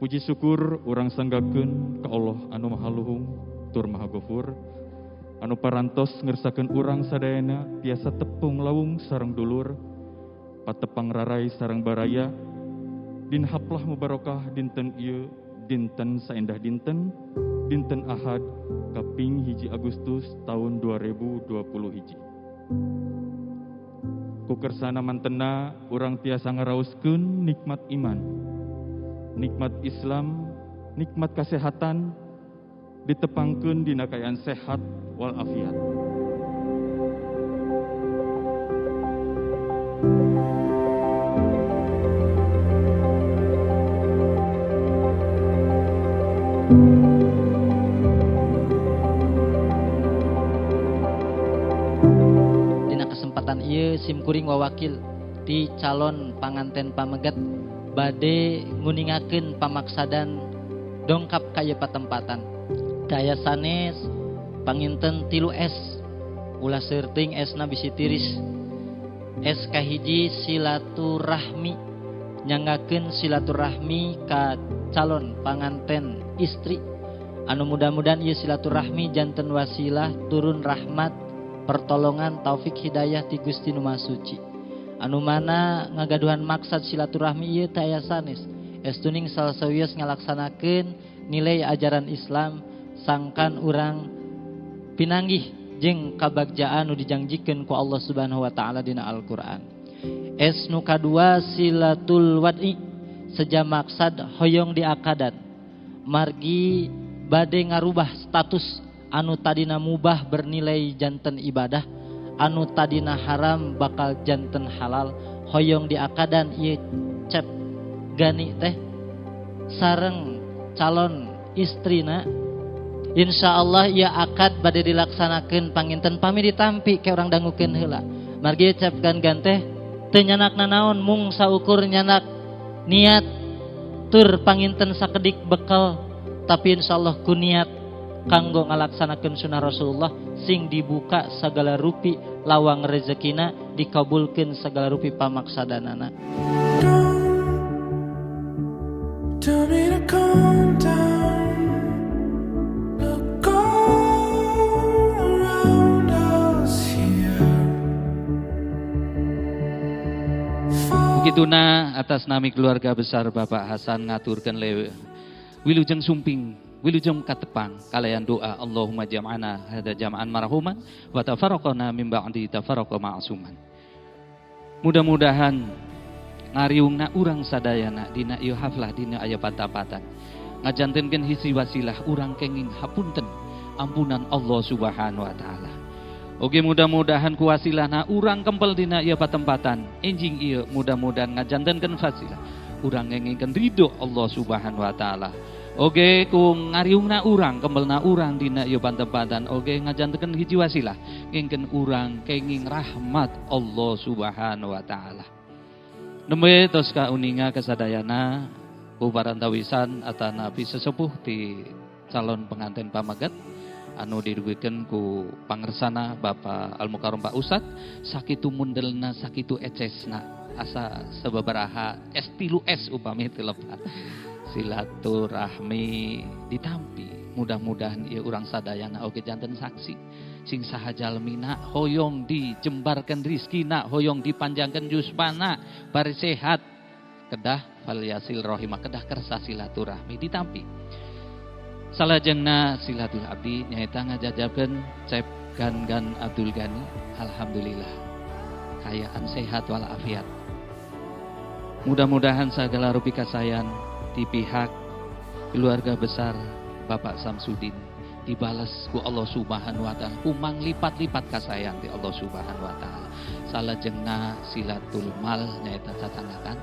Puji syukur urang sanggakeun ka Allah anu Maha Luhung tur Maha Ghafur anu parantos ngersakeun urang sadayana tiasa tepung lawung sareng dulur patepang rarai sareng baraya din haplah mubarokah dinten ieu dinten saendah dinten Ahad kaping 1 Agustus tahun 2020 hiji. Ku kersana mantena urang tiasa ngaraoskeun nikmat iman, nikmat Islam, nikmat kesehatan ditepangkeun dina kaayaan sehat wal afiat. Ieu simkuring wawakil di calon panganten pamegat bade nguningakeun pamaksadan dongkap ka ieu patempatan. Daya sanes panginten 3 S ulah seuting esna bisi tiris. S kahiji silaturahmi nyangakeun silaturahmi ka calon panganten istri anu mudah-mudahan ieu silaturahmi janten wasilah turun rahmat pertolongan taufik hidayah ti Gusti Nu Maha Suci anu mana ngagaduhan maksad silaturahmi ieu teh aya sanes estuning salsawios ngalaksanakeun nilai ajaran Islam sangkan urang pinanggih jeung kabagjaan nu dijanjikeun ku Allah Subhanahu wa taala dina Al-Qur'an. Es nu kadua silatul wad'i seja maksad hoyong diakadan margi bade ngarubah status anu tadina mubah bernilai janten ibadah, anu tadina haram bakal janten halal, hoyong diakadan ieu cep gani teh sareng calon istrina. Insyaallah ieu akad bade dilaksanakeun panginten pami ditampi ke urang dangukeun heula. Margi cep gan teh teu nyanakna naon mung saukur nyanak niat tur panginten sakedik bekal tapi insyaallah ku niat kanggo ngalaksanakeun sunnah Rasulullah sing dibuka sagala rupi lawang rezekina dikabulkeun sagala rupi pamaksadanana. Begituna atas nami keluarga besar Bapak Hasan ngaturkeun lewe wilujeng sumping wilujeng katepang kalayan doa Allahumma jam'ana hada jam'an marhuman wa tafarraqana min ba'di tafarraqa ma'suman. Mudah-mudahan ngariungna urang sadayana dina ieu haflah dina aya patapatan ngajantenkeun hiji wasilah urang kenging hapunten ampunan Allah Subhanahu wa taala. Oke mudah-mudahan ku wasilahna urang kempel dina ieu patempatan enjing ieu mudah-mudahan ngajantenkeun wasilah urang ngengingkeun ridho Allah Subhanahu wa taala. Oke ku ngariungna urang kembelna urang dina ieu pantempatan oge ngajantenkeun hiji wasilah ngengkeun urang kenging rahmat Allah Subhanahu wa taala. Nembe tos ka uninga kasadayana ku parantawisan atana nabi sesepuh ti calon pengantin pamagat anu didugikeun ku pangersana Bapak Al Mukarram Pak Ustad sakitu mundelna sakitu ecesna asa sababaraha S3S upami teu lepat. Silaturahmi ditampi mudah-mudahan ieu urang sadayana oge janten saksi sing saha jalmina hoyong dijembarkeun rizkina hoyong dipanjangkeun jusmana bari sehat kedah falyasil rahimah kedah kersa silaturahmi ditampi salajengna silatul abdi nyaeta ngajajabkeun Cep Gan Abdul Gani alhamdulillah kayaan sehat walafiat mudah-mudahan segala rupi kasayan di pihak keluarga besar Bapak Samsudin dibalas ku Allah Subhanahu wa taala kumang lipat-lipat kasayang di Allah Subhanahu wa taala. Salajengna silatul mal nyaeta cacangakan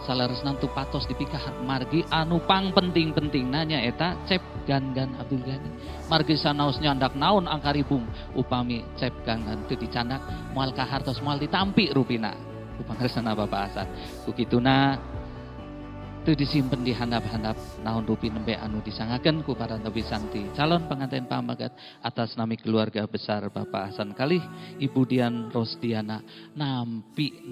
salaresna tu patos dipikah margi anu pang penting-pentingna nyaeta Cep Gan Abdul Gani. Margi sanaos nyandak naon angkaribung upami Cep Gan teu dicandak moal kahartos moal ditampi rupina. Upangersana Bapak Hasan. Kukituna itu disimpen di handap-handap naon rupi nembe anu disangakeun ku para nabi santi calon pengantin pamagat atas nami keluarga besar Bapak Hasan kalih Ibu Dian Rosdiana nampi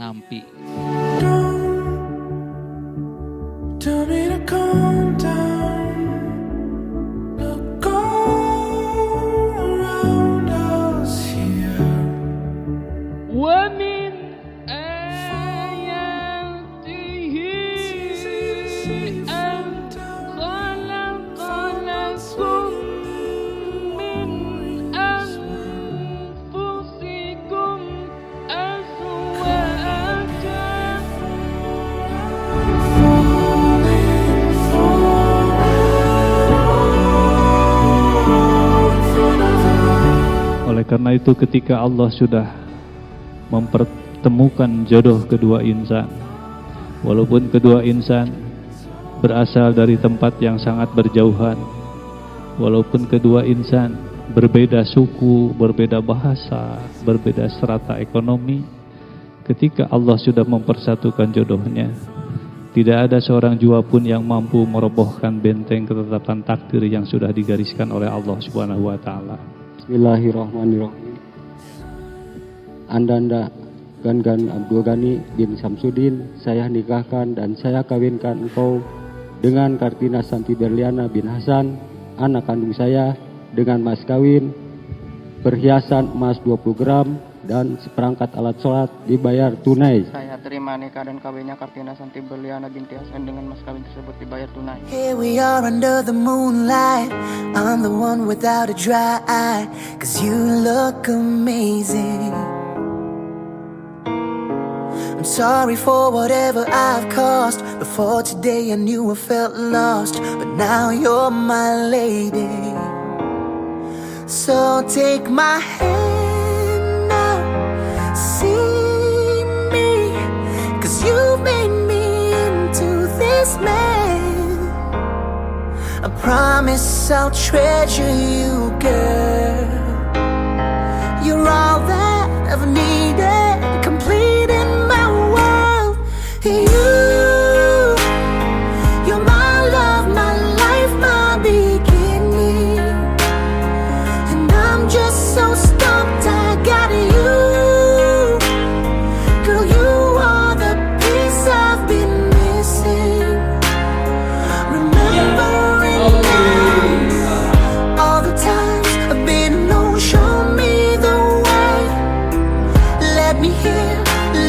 Tell me to calm down. Karena itu ketika Allah sudah mempertemukan jodoh kedua insan, walaupun kedua insan berasal dari tempat yang sangat berjauhan, walaupun kedua insan berbeda suku, berbeda bahasa, berbeda strata ekonomi, ketika Allah sudah mempersatukan jodohnya, tidak ada seorang jua pun yang mampu merobohkan benteng ketetapan takdir yang sudah digariskan oleh Allah Subhanahu wa taala. Bismillahirrahmanirrahim. Anda Gangan Abdul Ghani bin Samsudin, saya nikahkan dan saya kawinkan engkau dengan Kartina Santi Berliana bin Hasan, anak kandung saya, dengan mas kawin, perhiasan emas 20 gram, dan seperangkat alat sholat dibayar tunai. Saya terima nikah dan kawinnya Kartina Santi Berliana binti Hasan dengan mas kawin tersebut dibayar tunai. Here we are under the moonlight, I'm the one without a dry eye, 'cause you look amazing. I'm sorry for whatever I've caused. Before today I knew I felt lost, but now you're my lady. So take my hand now, see me, 'cause you made me into this man. I promise I'll treasure you, girl. You're all that I've needed, complete in my world. You're my love, my life, my beginning. And I'm just so stumped I got you. Girl, you are the piece I've been missing. Remembering now all the times I've been alone, show me the way. Let me hear,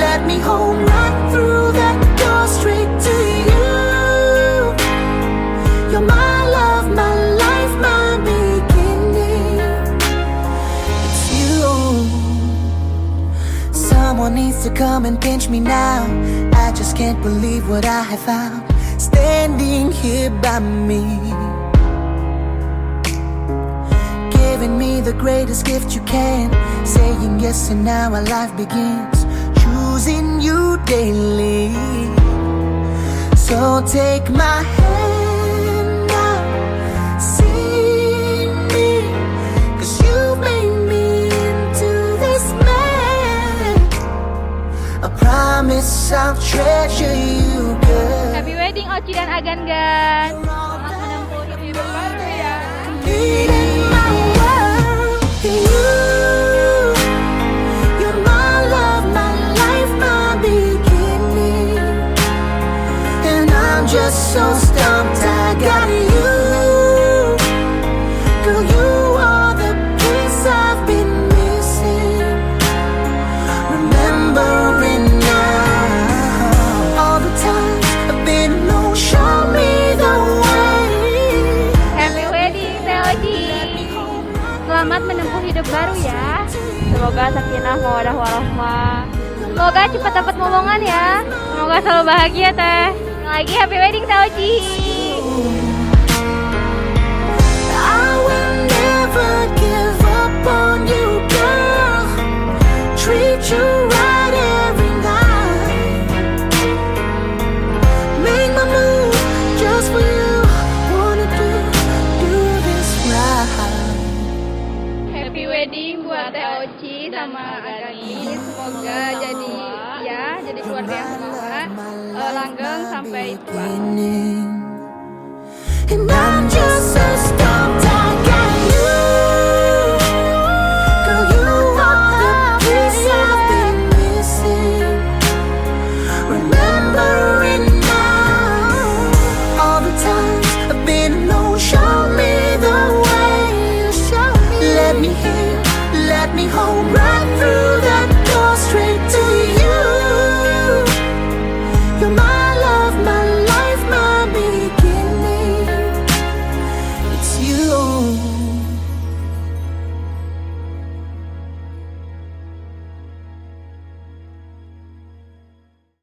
let me hold right through that door straight to you. You're my love, my life, my beginning. It's you. Someone needs to come and pinch me now. I just can't believe what I have found, standing here by me, giving me the greatest gift you can, saying yes and now our life begins, choosing you daily. So take my hand now, see me, 'cause you made me into this man. I promise I'll treasure you, girl. Happy wedding Oci dan Agan Gan. Selamat menempuh hidup baru ya. In my world, you're my love, my life, my beginning. And I'm just so stumped I got you. Girl, you are the piece I've been missing. Remembering now all the times I've been alone, show me the way. Happy wedding Teh Oci. Selamat menempuh hidup baru ya. Semoga sakinah mawaddah warahmah. Semoga cepat dapat momongan ya. Semoga selalu bahagia Teh. Lagi happy wedding Teh Oci. I will never give up on you, girl. Treat you right every night. Make my move just for you. Wanna do this right. Happy wedding buat Teh Oci sama Agani. Semoga jadi keluarga yang semoga langgeng sampai tua. And I'm just so stumped I got you. Girl, you are the piece I've been missing. Remembering now all the times I've been alone, show me the way. Let me hear, let me hold right through